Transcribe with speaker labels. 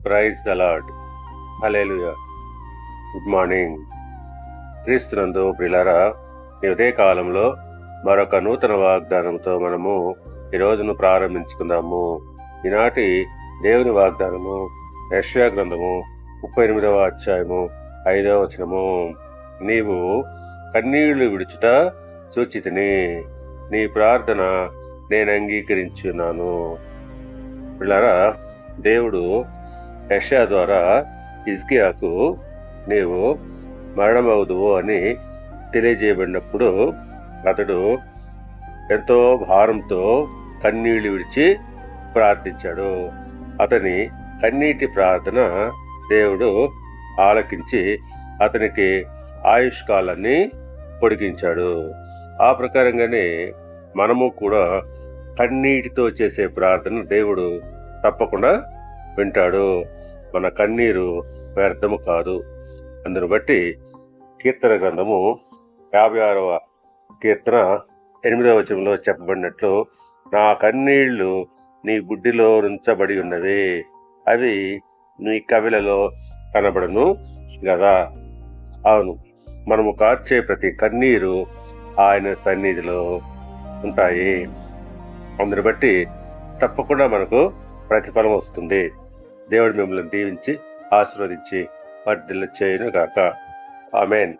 Speaker 1: Praise the Lord. Hallelujah. Good morning. క్రీస్తునందు ప్రియులారా, ఈ ఉదయ కాలంలో మరొక నూతన వాగ్దానంతో మనము ఈ రోజును ప్రారంభించుకుందాము. ఈనాటి దేవుని వాగ్దానము యెషయా గ్రంథము 38వ అధ్యాయము 5వ వచనము. నీవు కన్నీళ్లు విడుచుట చూచితిని, నీ ప్రార్థన నేను అంగీకరించున్నాను. ప్రియులారా, దేవుడు యెషయా ద్వారా హిజ్కియాకు నీవు మరణమవుదువు అని తెలియజేయబడినప్పుడు అతడు ఎంతో భారంతో కన్నీళ్లు విడిచి ప్రార్థించాడు. అతని కన్నీటి ప్రార్థన దేవుడు ఆలకించి అతనికి ఆయుష్కాలాన్ని పొడిగించాడు. ఆ ప్రకారంగానే మనము కూడా కన్నీటితో చేసే ప్రార్థన దేవుడు తప్పకుండా వింటాడు. మన కన్నీరు వ్యర్థము కాదు. అందును బట్టి కీర్తన గ్రంథము 56వ కీర్తన 8వ వచనంలో చెప్పబడినట్లు, నా కన్నీళ్లు నీ బుడ్డిలో ఉంచబడి ఉన్నవి, అవి నీ కవిలలో కనబడను కదా. అవును, మనము కార్చే ప్రతి కన్నీరు ఆయన సన్నిధిలో ఉంటాయి. అందుని బట్టి తప్పకుండా మనకు ప్రతిఫలం వస్తుంది. దేవుడు మిమ్మల్ని దీవించి ఆశీర్వదించి వర్ధిల్ల చేయును గాక. ఆమేన్.